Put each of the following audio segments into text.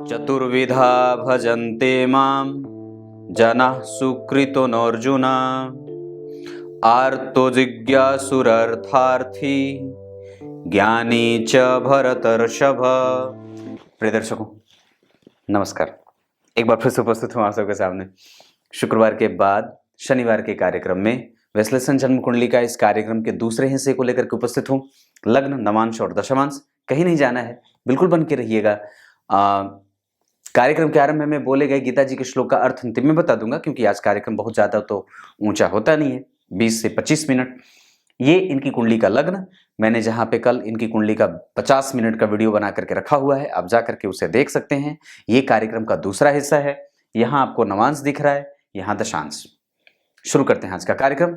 चतुर्विधा भजन्ते मां जनाः सुकृतोऽर्जुन आर्तो जिज्ञासुरर्थार्थी ज्ञानी च भरतर्षभ। प्रिय दर्शकों नमस्कार, एक बार फिर से उपस्थित हूँ आप सबके सामने शुक्रवार के बाद शनिवार के कार्यक्रम में। विश्लेषण जन्म कुंडली का इस कार्यक्रम के दूसरे हिस्से को लेकर के उपस्थित हूँ। लग्न, नवांश और दशमांश, कहीं नहीं जाना है, बिल्कुल बन के रहिएगा। कार्यक्रम के आरंभ में बोले गए गीता जी के श्लोक का अर्थ अंतिम में बता दूंगा, क्योंकि आज कार्यक्रम बहुत ज्यादा तो ऊंचा होता नहीं है, 20 से 25 मिनट। ये इनकी कुंडली का लग्न, मैंने जहां पे कल इनकी कुंडली का 50 मिनट का वीडियो बना करके रखा हुआ है, आप जा करके उसे देख सकते हैं। ये कार्यक्रम का दूसरा हिस्सा है। यहाँ आपको नवांश दिख रहा है, यहाँ दशांश। शुरू करते हैं आज का कार्यक्रम।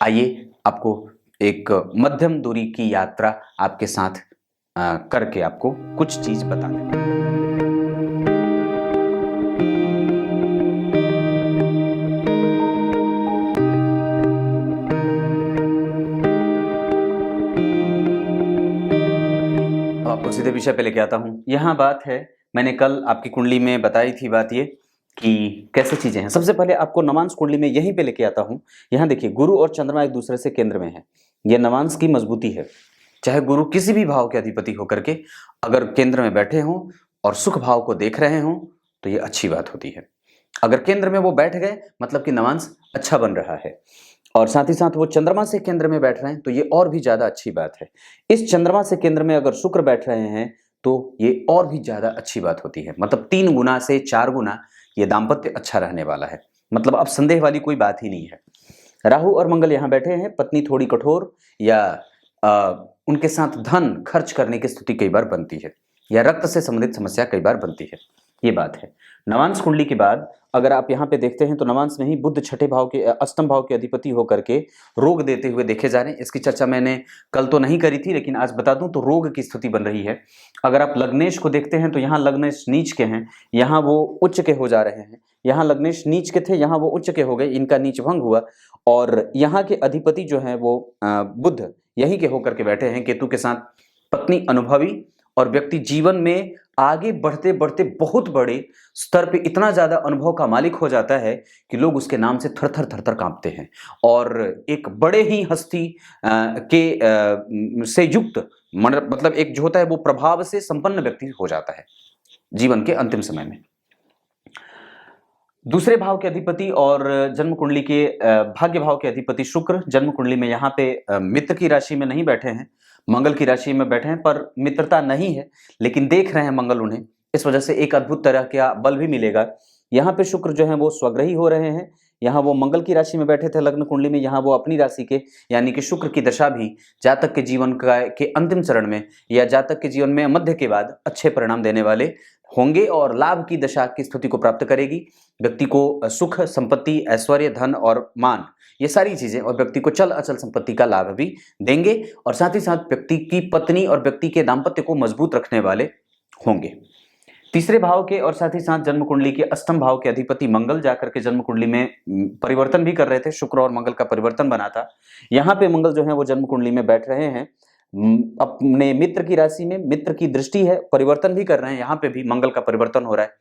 आइए आपको एक मध्यम दूरी की यात्रा आपके साथ करके आपको कुछ चीज बता दें। आपको सीधे विषय पे लेके आता हूं। यहां बात है, मैंने कल आपकी कुंडली में बताई थी बात ये कि कैसे चीजें हैं। सबसे पहले आपको नवांश कुंडली में यहीं पे लेके आता हूं। यहां देखिए, गुरु और चंद्रमा एक दूसरे से केंद्र में है। यह नवांश की मजबूती है। चाहे गुरु किसी भी भाव के अधिपति होकर के अगर केंद्र में बैठे हों और सुख भाव को देख रहे हों तो ये अच्छी बात होती है। अगर केंद्र में वो बैठ गए मतलब कि नवांश अच्छा बन रहा है, और साथ ही साथ वो चंद्रमा से केंद्र में बैठ रहे हैं तो ये और भी ज्यादा अच्छी बात है। इस चंद्रमा से केंद्र में अगर शुक्र बैठ रहे हैं तो ये और भी ज्यादा अच्छी बात होती है। मतलब 3 गुना से 4 गुना ये दाम्पत्य अच्छा रहने वाला है। मतलब अब संदेह वाली कोई बात ही नहीं है। राहु और मंगल यहाँ बैठे हैं। पत्नी थोड़ी कठोर या उनके साथ धन खर्च करने की स्थिति कई बार बनती है, या रक्त से संबंधित समस्या कई बार बनती है। ये बात है। नवांश कुंडली के बाद अगर आप यहाँ पे देखते हैं तो नवांश में ही बुध छठे भाव के अष्टम भाव के अधिपति होकर के रोग देते हुए देखे जा रहे हैं। इसकी चर्चा मैंने कल तो नहीं करी थी, लेकिन आज बता दूं तो रोग की स्थिति बन रही है। अगर आप लग्नेश को देखते हैं तो यहाँ लग्नेश नीच के हैं, यहाँ वो उच्च के हो जा रहे हैं। यहाँ लग्नेश नीच के थे, यहाँ वो उच्च के हो गए, इनका नीच भंग हुआ। और यहाँ के अधिपति जो है वो बुध यही के होकर के बैठे हैं केतु के साथ। पत्नी अनुभवी और व्यक्ति जीवन में आगे बढ़ते बढ़ते बहुत बड़े स्तर पे इतना ज्यादा अनुभव का मालिक हो जाता है कि लोग उसके नाम से थर थर थर थर कांपते हैं, और एक बड़े ही हस्ती से युक्त मतलब एक जो होता है वो प्रभाव से संपन्न व्यक्ति हो जाता है जीवन के अंतिम समय में। दूसरे भाव के अधिपति और जन्म कुंडली के भाग्य भाव के अधिपति शुक्र जन्म कुंडली में यहाँ पे मित्र की राशि में नहीं बैठे हैं, मंगल की राशि में बैठे हैं, पर मित्रता नहीं है, लेकिन देख रहे हैं मंगल उन्हें। इस वजह से एक अद्भुत तरह का बल भी मिलेगा। यहाँ पे शुक्र जो है वो स्वग्रही हो रहे हैं। यहाँ वो मंगल की राशि में बैठे थे लग्न कुंडली में, यहाँ वो अपनी राशि के यानी कि शुक्र की दशा भी जातक के जीवन के अंतिम चरण में या जातक के जीवन में मध्य के बाद अच्छे परिणाम देने वाले होंगे और लाभ की दशा की स्थिति को प्राप्त करेगी। व्यक्ति को सुख, संपत्ति, ऐश्वर्य, धन और मान, ये सारी चीजें, और व्यक्ति को चल अचल संपत्ति का लाभ भी देंगे, और साथ ही साथ व्यक्ति की पत्नी और व्यक्ति के दाम्पत्य को मजबूत रखने वाले होंगे। तीसरे भाव के और साथ ही साथ जन्म कुंडली के अष्टम भाव के अधिपति मंगल जाकर के जन्म कुंडली में परिवर्तन भी कर रहे थे। शुक्र और मंगल का परिवर्तन बना था। यहाँ पे मंगल जो है वो जन्म कुंडली में बैठ रहे हैं अपने मित्र की राशि में। मित्र की दृष्टि है, परिवर्तन भी कर रहे हैं, यहाँ पे भी मंगल का परिवर्तन हो रहा है।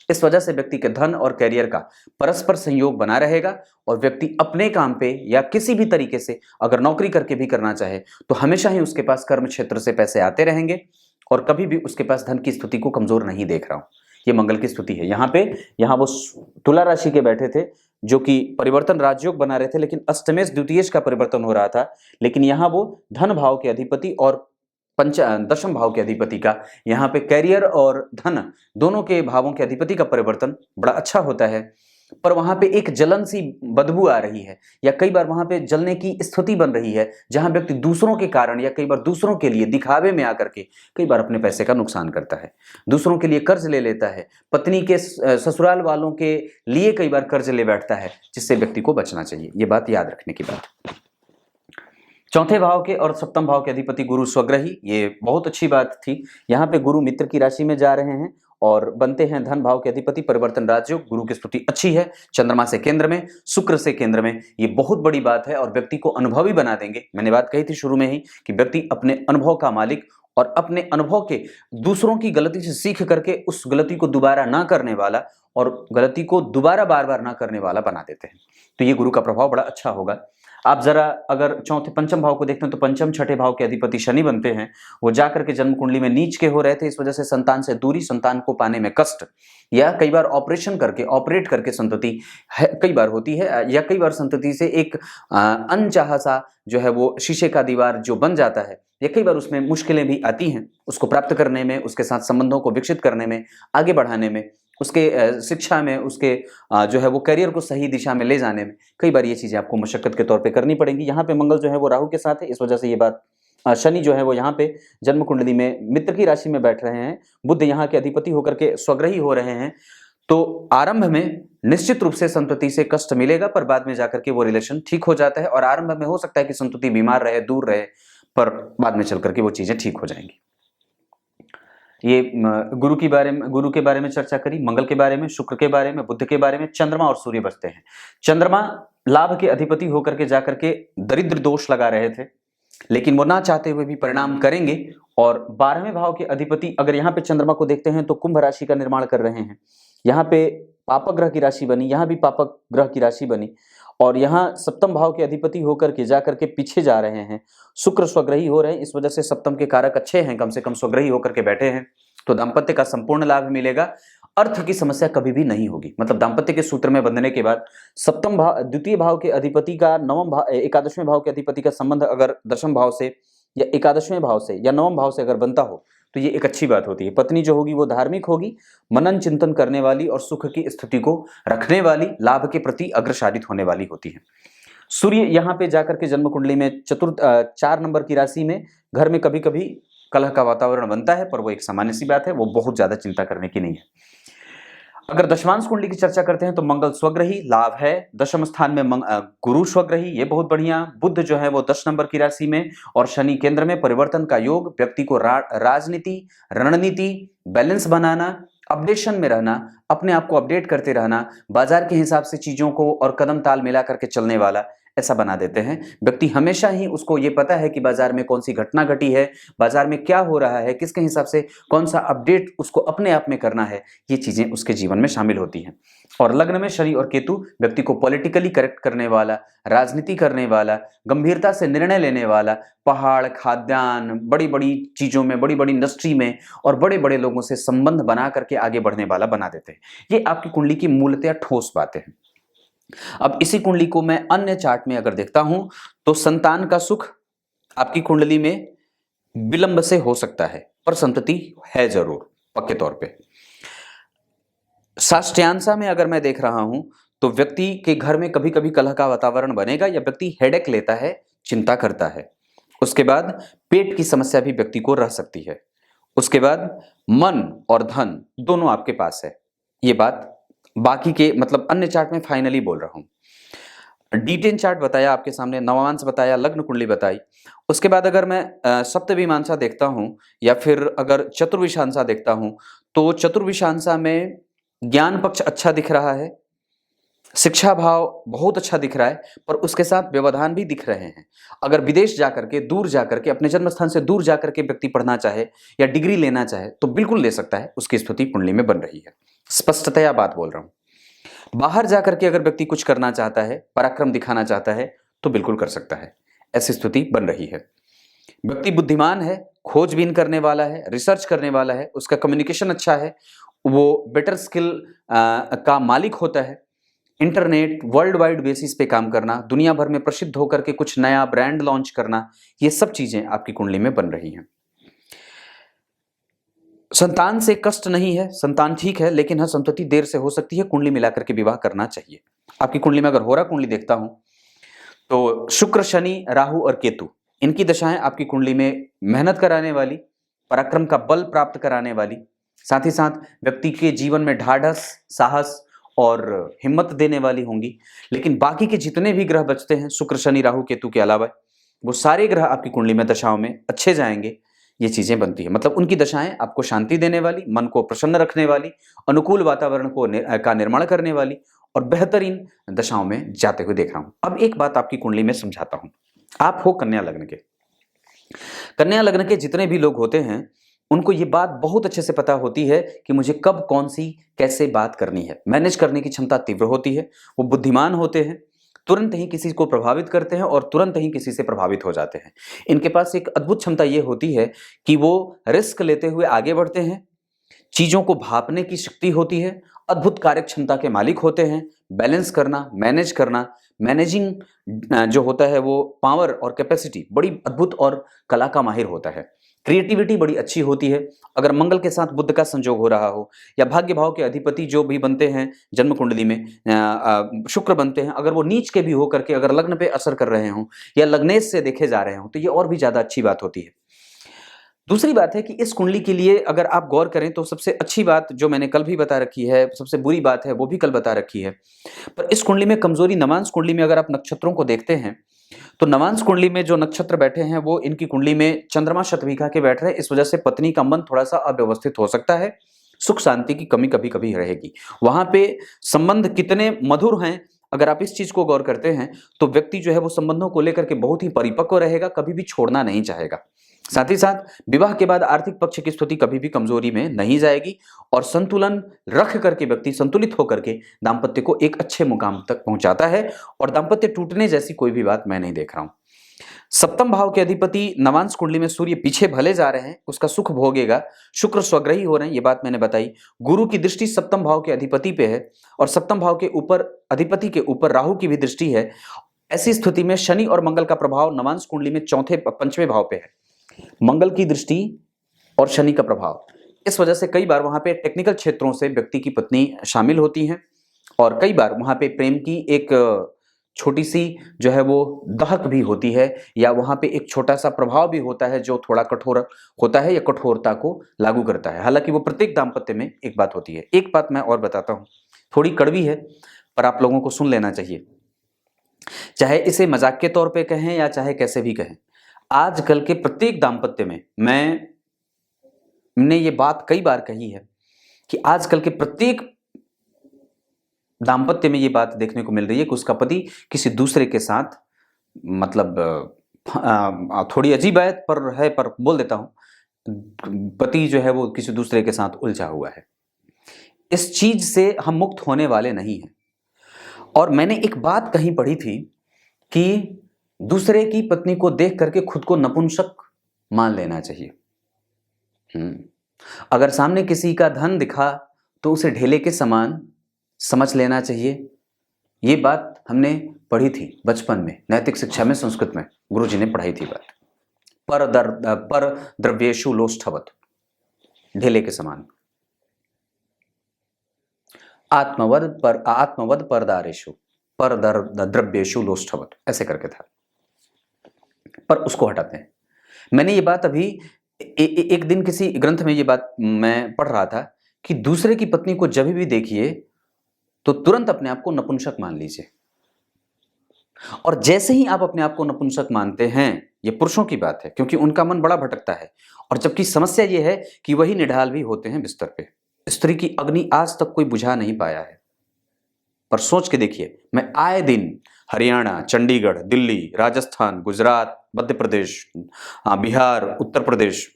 इस वजह से व्यक्ति के धन और कैरियर का परस्पर संयोग बना रहेगा, और व्यक्ति अपने काम पे या किसी भी तरीके से अगर नौकरी करके भी करना चाहे तो हमेशा ही उसके पास कर्म क्षेत्र से पैसे आते रहेंगे, और कभी भी उसके पास धन की स्थिति को कमजोर नहीं देख रहा हूं। ये मंगल की स्थिति है। यहाँ वो तुला राशि के बैठे थे जो कि परिवर्तन राजयोग बना रहे थे, लेकिन अष्टमेश द्वितीयेश का परिवर्तन हो रहा था। लेकिन यहाँ वो धन भाव के अधिपति और दशम भाव के अधिपति का, यहाँ पे कैरियर और धन दोनों के भावों के अधिपति का परिवर्तन बड़ा अच्छा होता है। पर वहां पे एक जलन सी बदबू आ रही है, या कई बार वहां पे जलने की स्थिति बन रही है, जहां व्यक्ति दूसरों के कारण या कई बार दूसरों के लिए दिखावे में आकर के कई बार अपने पैसे का नुकसान करता है, दूसरों के लिए कर्ज ले लेता है, पत्नी के ससुराल वालों के लिए कई बार कर्ज ले बैठता है, जिससे व्यक्ति को बचना चाहिए। ये बात याद रखने की बात। चौथे भाव के और सप्तम भाव के अधिपति गुरु स्वग्रही, ये बहुत अच्छी बात थी। यहाँ पे गुरु मित्र की राशि में जा रहे हैं और बनते हैं धन भाव के अधिपति। परिवर्तन राजयोग, गुरु की स्थिति अच्छी है, चंद्रमा से केंद्र में, शुक्र से केंद्र में, ये बहुत बड़ी बात है और व्यक्ति को अनुभवी बना देंगे। मैंने बात कही थी शुरू में ही कि व्यक्ति अपने अनुभव का मालिक और अपने अनुभव के दूसरों की गलती से सीख करके उस गलती को दोबारा ना करने वाला और गलती को दोबारा बार बार ना करने वाला बना देते हैं। तो ये गुरु का प्रभाव बड़ा अच्छा होगा। आप जरा अगर चौथे पंचम भाव को देखते हैं तो पंचम छठे भाव के अधिपति शनि बनते हैं। वो जाकर के जन्म कुंडली में नीच के हो रहे थे, इस वजह से संतान से दूरी, संतान को पाने में कष्ट, या कई बार ऑपरेट करके संतति कई बार होती है, या कई बार संतति से एक अनचाहा सा जो है वो शीशे का दीवार जो बन जाता है, या कई बार उसमें मुश्किलें भी आती हैं उसको प्राप्त करने में, उसके साथ संबंधों को विकसित करने में, आगे बढ़ाने में, उसके शिक्षा में, उसके जो है वो करियर को सही दिशा में ले जाने में कई बार ये चीजें आपको मशक्कत के तौर पे करनी पड़ेंगी। यहाँ पे मंगल जो है वो राहु के साथ है, इस वजह से ये बात शनि जो है वो यहाँ पे जन्म कुंडली में मित्र की राशि में बैठ रहे हैं, बुध यहाँ के अधिपति होकर के स्वग्रही हो रहे हैं। तो आरंभ में निश्चित रूप से संतति से कष्ट मिलेगा, पर बाद में जाकर के वो रिलेशन ठीक हो जाता है। और आरंभ में हो सकता है कि संतति बीमार रहे, दूर रहे, पर बाद में चल करके वो चीजें ठीक हो जाएंगी। ये गुरु के बारे में चर्चा करी, मंगल के बारे में, शुक्र के बारे में, बुध के बारे में। चंद्रमा और सूर्य बचते हैं। चंद्रमा लाभ के अधिपति होकर के जाकर के दरिद्र दोष लगा रहे थे, लेकिन वो ना चाहते हुए भी परिणाम करेंगे। और 12वें भाव के अधिपति अगर यहाँ पे चंद्रमा को देखते हैं तो कुंभ राशि का निर्माण कर रहे हैं। यहाँ पे पापक ग्रह की राशि बनी, यहाँ भी पापक ग्रह की राशि बनी, और यहाँ सप्तम भाव के अधिपति होकर के जाकर के पीछे जा रहे हैं। शुक्र स्वग्रही हो रहे हैं, इस वजह से सप्तम के कारक अच्छे हैं, कम से कम स्वग्रही होकर के बैठे हैं, तो दाम्पत्य का संपूर्ण लाभ मिलेगा। अर्थ की समस्या कभी भी नहीं होगी। मतलब दाम्पत्य के सूत्र में बंधने के बाद सप्तम भाव, द्वितीय भाव के अधिपति का नवम भाव, एकादशवें भाव के अधिपति का संबंध अगर दशम भाव से या एकादशवें भाव से या नवम भाव से अगर बनता हो तो ये एक अच्छी बात होती है। पत्नी जो होगी वो धार्मिक होगी, मनन चिंतन करने वाली और सुख की स्थिति को रखने वाली, लाभ के प्रति अग्रसारित होने वाली होती है। सूर्य यहाँ पे जाकर के जन्म कुंडली में 4 नंबर की राशि में घर में कभी कभी कलह का वातावरण बनता है, पर वो एक सामान्य सी बात है, वो बहुत ज्यादा चिंता करने की नहीं है। अगर दशमांश कुंडली की चर्चा करते हैं तो मंगल स्वग्रही लाभ है, दशम स्थान में गुरु स्वग्रही, ये बहुत बढ़िया। बुध जो है वो 10 नंबर की राशि में, और शनि केंद्र में, परिवर्तन का योग। व्यक्ति को राजनीति, रणनीति, बैलेंस बनाना, अपडेशन में रहना, अपने आप को अपडेट करते रहना, बाजार के हिसाब से चीजों को और कदम ताल मिला करके चलने वाला ऐसा बना देते हैं। व्यक्ति हमेशा ही उसको ये पता है कि बाजार में कौन सी घटना घटी है, बाजार में क्या हो रहा है, किसके हिसाब से कौन सा अपडेट उसको अपने आप में करना है, ये चीजें उसके जीवन में शामिल होती हैं। और लग्न में शनि और केतु व्यक्ति को पॉलिटिकली करेक्ट करने वाला, राजनीति करने वाला, गंभीरता से निर्णय लेने वाला, पहाड़, खाद्यान्न, बड़ी बड़ी चीजों में, बड़ी बड़ी इंडस्ट्री में और बड़े बड़े लोगों से संबंध बना करके आगे बढ़ने वाला बना देते हैं। ये आपकी कुंडली की मूलतः ठोस बातें हैं। अब इसी कुंडली को मैं अन्य चार्ट में अगर देखता हूं तो संतान का सुख आपकी कुंडली में विलंब से हो सकता है, पर संतति है जरूर पक्के तौर पे। साष्ट्यांशा में अगर मैं देख रहा हूं तो व्यक्ति के घर में कभी कभी कलह का वातावरण बनेगा, या व्यक्ति हेडेक लेता है, चिंता करता है। उसके बाद पेट की समस्या भी व्यक्ति को रह सकती है। उसके बाद मन और धन दोनों आपके पास है। ये बात बाकी के मतलब अन्य चार्ट में फाइनली बोल रहा हूं। D10 चार्ट बताया आपके सामने, नवांश बताया, लग्न कुंडली बताई। उसके बाद अगर मैं सप्तविमांसा देखता हूं या फिर अगर चतुर्विशांसा देखता हूं तो चतुर्विशांसा में ज्ञान पक्ष अच्छा दिख रहा है, शिक्षा भाव बहुत अच्छा दिख रहा है, पर उसके साथ व्यवधान भी दिख रहे हैं। अगर विदेश जाकर के, दूर जाकर के, अपने जन्म स्थान से दूर जाकर के व्यक्ति पढ़ना चाहे या डिग्री लेना चाहे तो बिल्कुल ले सकता है, उसकी स्थिति कुंडली में बन रही है। स्पष्टतया बात बोल रहा हूं। बाहर जाकर के अगर व्यक्ति कुछ करना चाहता है, पराक्रम दिखाना चाहता है तो बिल्कुल कर सकता है, ऐसी स्थिति बन रही है। व्यक्ति बुद्धिमान है, खोजबीन करने वाला है, रिसर्च करने वाला है, उसका कम्युनिकेशन अच्छा है, वो बेटर स्किल का मालिक होता है। इंटरनेट, वर्ल्ड वाइड बेसिस पे काम करना, दुनिया भर में प्रसिद्ध होकर के कुछ नया ब्रांड लॉन्च करना, ये सब चीजें आपकी कुंडली में बन रही हैं। संतान से कष्ट नहीं है, संतान ठीक है, लेकिन हाँ संतति देर से हो सकती है। कुंडली मिलाकर के विवाह करना चाहिए। आपकी कुंडली में अगर होरा कुंडली देखता हूं तो शुक्र, शनि, राहु और केतु, इनकी दशाएं आपकी कुंडली में मेहनत कराने वाली, पराक्रम का बल प्राप्त कराने वाली, साथ ही साथ व्यक्ति के जीवन में ढाढ़स, साहस और हिम्मत देने वाली होंगी। लेकिन बाकी के जितने भी ग्रह बचते हैं, शुक्र, शनि, राहु, केतु के अलावा, वो सारे ग्रह आपकी कुंडली में दशाओं में अच्छे जाएंगे। ये चीजें बनती है, मतलब उनकी दशाएं आपको शांति देने वाली, मन को प्रसन्न रखने वाली, अनुकूल वातावरण का निर्माण करने वाली और बेहतरीन दशाओं में जाते हुए देख रहा हूं। अब एक बात आपकी कुंडली में समझाता हूं। आप हो कन्या लग्न के, कन्या लग्न के जितने भी लोग होते हैं उनको ये बात बहुत अच्छे से पता होती है कि मुझे कब कौन सी कैसे बात करनी है। मैनेज करने की क्षमता तीव्र होती है, वो बुद्धिमान होते हैं, तुरंत ही किसी को प्रभावित करते हैं और तुरंत ही किसी से प्रभावित हो जाते हैं। इनके पास एक अद्भुत क्षमता ये होती है कि वो रिस्क लेते हुए आगे बढ़ते हैं, चीजों को भांपने की शक्ति होती है, अद्भुत कार्य क्षमता के मालिक होते हैं। बैलेंस करना, मैनेज करना, मैनेजिंग जो होता है वो पावर और कैपेसिटी बड़ी अद्भुत और कला का माहिर होता है। क्रिएटिविटी बड़ी अच्छी होती है। अगर मंगल के साथ बुध का संयोग हो रहा हो या भाग्य भाव के अधिपति जो भी बनते हैं जन्म कुंडली में शुक्र बनते हैं, अगर वो नीच के भी हो करके अगर लग्न पे असर कर रहे हों या लग्नेश से देखे जा रहे हों तो ये और भी ज्यादा अच्छी बात होती है। दूसरी बात है कि इस कुंडली के लिए अगर आप गौर करें तो सबसे अच्छी बात जो मैंने कल भी बता रखी है, सबसे बुरी बात है वो भी कल बता रखी है। पर इस कुंडली में कमजोरी, नवांश कुंडली में अगर आप नक्षत्रों को देखते हैं तो नवांश कुंडली में जो नक्षत्र बैठे हैं वो इनकी कुंडली में चंद्रमा शतभिखा के बैठ रहे हैं। इस वजह से पत्नी का मन थोड़ा सा अव्यवस्थित हो सकता है, सुख शांति की कमी कभी कभी रहेगी। वहां पे संबंध कितने मधुर हैं, अगर आप इस चीज को गौर करते हैं तो व्यक्ति जो है वो संबंधों को लेकर के बहुत ही परिपक्व रहेगा, कभी भी छोड़ना नहीं चाहेगा। साथ ही साथ विवाह के बाद आर्थिक पक्ष की स्थिति कभी भी कमजोरी में नहीं जाएगी और संतुलन रख करके व्यक्ति संतुलित होकर के दाम्पत्य को एक अच्छे मुकाम तक पहुंचाता है और दाम्पत्य टूटने जैसी कोई भी बात मैं नहीं देख रहा हूं। सप्तम भाव के अधिपति नवांश कुंडली में सूर्य पीछे भले जा रहे हैं, उसका सुख भोगेगा। शुक्र स्वग्रही हो रहे हैं, ये बात मैंने बताई। गुरु की दृष्टि सप्तम भाव के अधिपति पे है और सप्तम भाव के ऊपर अधिपति के ऊपर राहु की भी दृष्टि है। ऐसी स्थिति में शनि और मंगल का प्रभाव नवांश कुंडली में पंचवें भाव पे है। मंगल की दृष्टि और शनि का प्रभाव, इस वजह से कई बार वहां पे टेक्निकल क्षेत्रों से व्यक्ति की पत्नी शामिल होती हैं और कई बार वहां पे प्रेम की एक छोटी सी जो है वो दहक भी होती है या वहां पे एक छोटा सा प्रभाव भी होता है जो थोड़ा कठोर होता है या कठोरता को लागू करता है। हालांकि वो प्रत्येक दाम्पत्य में एक बात होती है। एक बात मैं और बताता हूं, थोड़ी कड़वी है पर आप लोगों को सुन लेना चाहिए, चाहे इसे मजाक के तौर पे कहें या चाहे कैसे भी कहें। आजकल के प्रत्येक दाम्पत्य में मैंने ये बात कई बार कही है कि आजकल के प्रत्येक दाम्पत्य में ये बात देखने को मिल रही है कि उसका पति किसी दूसरे के साथ, मतलब थोड़ी अजीब है पर बोल देता हूं, पति जो है वो किसी दूसरे के साथ उलझा हुआ है। इस चीज से हम मुक्त होने वाले नहीं हैं। और मैंने एक बात कहीं पढ़ी थी कि दूसरे की पत्नी को देख करके खुद को नपुंसक मान लेना चाहिए। अगर सामने किसी का धन दिखा तो उसे ढेले के समान समझ लेना चाहिए। ये बात हमने पढ़ी थी बचपन में, नैतिक शिक्षा में, संस्कृत में गुरुजी ने पढ़ाई थी बात। पर द्रव्येषु लोष्ठवत, ढेले के समान। आत्मवद परदारेषु पर द्रव्येषु लोष्ठवत, ऐसे करके था। पर उसको हटाते हैं। मैंने ये बात अभी एक दिन किसी ग्रंथ में ये बात मैं पढ़ रहा था कि दूसरे की पत्नी को जब भी देखिए तो तुरंत अपने आप को नपुंसक मान लीजिए। और जैसे ही आप अपने आप को नपुंसक मानते हैं, ये पुरुषों की बात है क्योंकि उनका मन बड़ा भटकता है, और जबकि समस्या ये है कि वही निढाल भी होते हैं बिस्तर पे। स्त्री की अग्नि आज तक कोई बुझा नहीं पाया है। पर सोच के देखिए, मैं आए दिन हरियाणा, चंडीगढ़, दिल्ली, राजस्थान, गुजरात, मध्य प्रदेश, बिहार, उत्तर प्रदेश,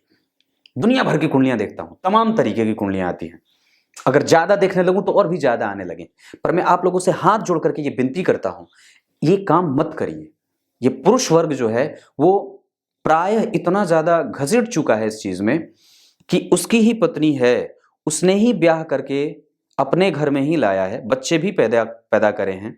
दुनिया भर की कुंडलियां देखता हूं। तमाम तरीके की कुंडलियां आती हैं। अगर ज्यादा देखने लगूं तो और भी ज्यादा आने लगे। पर मैं आप लोगों से हाथ जोड़ करके ये विनती करता हूं, ये काम मत करिए। ये पुरुष वर्ग जो है वो प्रायः इतना ज्यादा घसीट चुका है इस चीज में कि उसकी ही पत्नी है, उसने ही ब्याह करके अपने घर में ही लाया है, बच्चे भी पैदा करे हैं,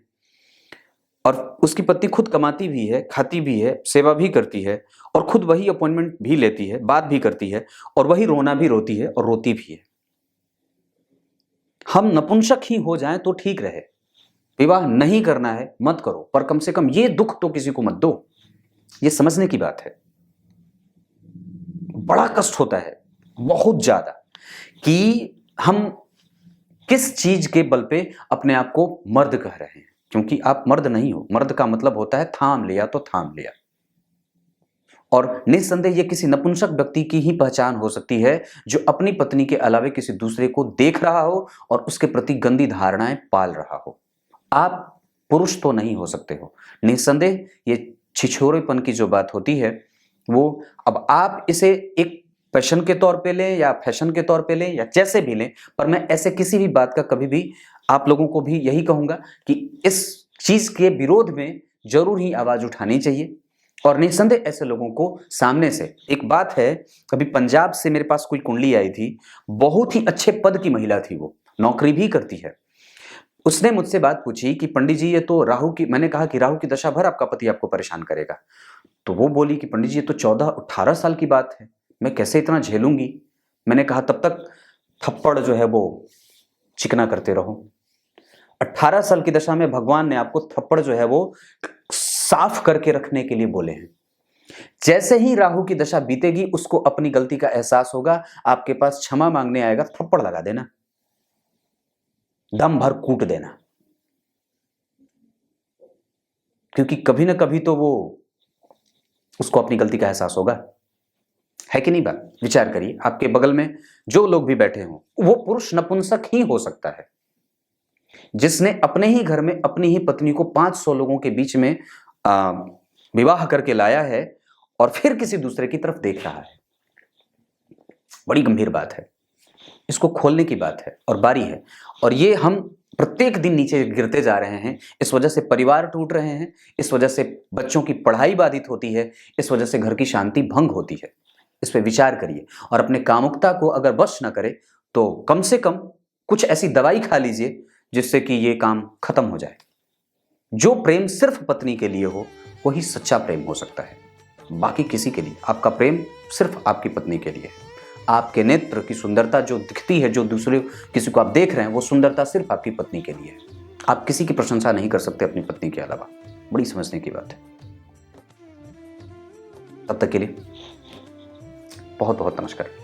और उसकी पत्नी खुद कमाती भी है, खाती भी है, सेवा भी करती है, और खुद वही अपॉइंटमेंट भी लेती है, बात भी करती है, और वही रोना भी रोती है और रोती भी है। हम नपुंसक ही हो जाएं तो ठीक रहे। विवाह नहीं करना है मत करो, पर कम से कम ये दुख तो किसी को मत दो। ये समझने की बात है। बड़ा कष्ट होता है बहुत ज्यादा कि हम किस चीज के बल पे अपने आप को मर्द कह रहे हैं, क्योंकि आप मर्द नहीं हो। मर्द का मतलब होता है थाम लिया तो थाम लिया। और निस्संदेह ये किसी नपुंसक व्यक्ति की ही पहचान हो सकती है जो अपनी पत्नी के अलावे किसी दूसरे को देख रहा हो और उसके प्रति गंदी धारणाएं पाल रहा हो। आप पुरुष तो नहीं हो सकते हो। निस्संदेह ये छिछोरेपन की जो बात होती है वो अब आप इसे एक पैशन के तौर पे लें या फैशन के तौर पे लें या जैसे भी लें, पर मैं ऐसे किसी भी बात का कभी भी आप लोगों को भी यही कहूंगा कि इस चीज के विरोध में जरूर ही आवाज उठानी चाहिए और निस्संदेह ऐसे लोगों को सामने से। एक बात है, कभी पंजाब से मेरे पास कोई कुंडली आई थी, बहुत ही अच्छे पद की महिला थी, वो नौकरी भी करती है। उसने मुझसे बात पूछी कि पंडित जी ये तो राहु की, मैंने कहा कि राहु की दशा भर आपका पति आपको परेशान करेगा। तो वो बोली कि पंडित जी ये तो 14-18 साल की बात है, मैं कैसे इतना झेलूंगी। मैंने कहा तब तक थप्पड़ जो है वो चिकना करते रहो। 18 साल की दशा में भगवान ने आपको थप्पड़ जो है वो साफ करके रखने के लिए बोले हैं। जैसे ही राहु की दशा बीतेगी उसको अपनी गलती का एहसास होगा, आपके पास क्षमा मांगने आएगा, थप्पड़ लगा देना, दम भर कूट देना, क्योंकि कभी ना कभी तो वो उसको अपनी गलती का एहसास होगा। है कि नहीं बात? विचार करिए, आपके बगल में जो लोग भी बैठे हों, वो पुरुष नपुंसक ही हो सकता है जिसने अपने ही घर में अपनी ही पत्नी को 500 लोगों के बीच में विवाह करके लाया है और फिर किसी दूसरे की तरफ देख रहा है। बड़ी गंभीर बात है, इसको खोलने की बात है और बारी है। और ये हम प्रत्येक दिन नीचे गिरते जा रहे हैं, इस वजह से परिवार टूट रहे हैं, इस वजह से बच्चों की पढ़ाई बाधित होती है, इस वजह से घर की शांति भंग होती है। इस पे विचार करिए और अपने कामुकता को अगर वश न करे तो कम से कम कुछ ऐसी दवाई खा लीजिए जिससे कि ये काम खत्म हो जाए। जो प्रेम सिर्फ पत्नी के लिए हो वही सच्चा प्रेम हो सकता है, बाकी किसी के लिए आपका प्रेम सिर्फ आपकी पत्नी के लिए है। आपके नेत्र की सुंदरता जो दिखती है, जो दूसरे किसी को आप देख रहे हैं, वो सुंदरता सिर्फ आपकी पत्नी के लिए है। आप किसी की प्रशंसा नहीं कर सकते अपनी पत्नी के अलावा। बड़ी समझने की बात है। तब तक के लिए बहुत बहुत नमस्कार।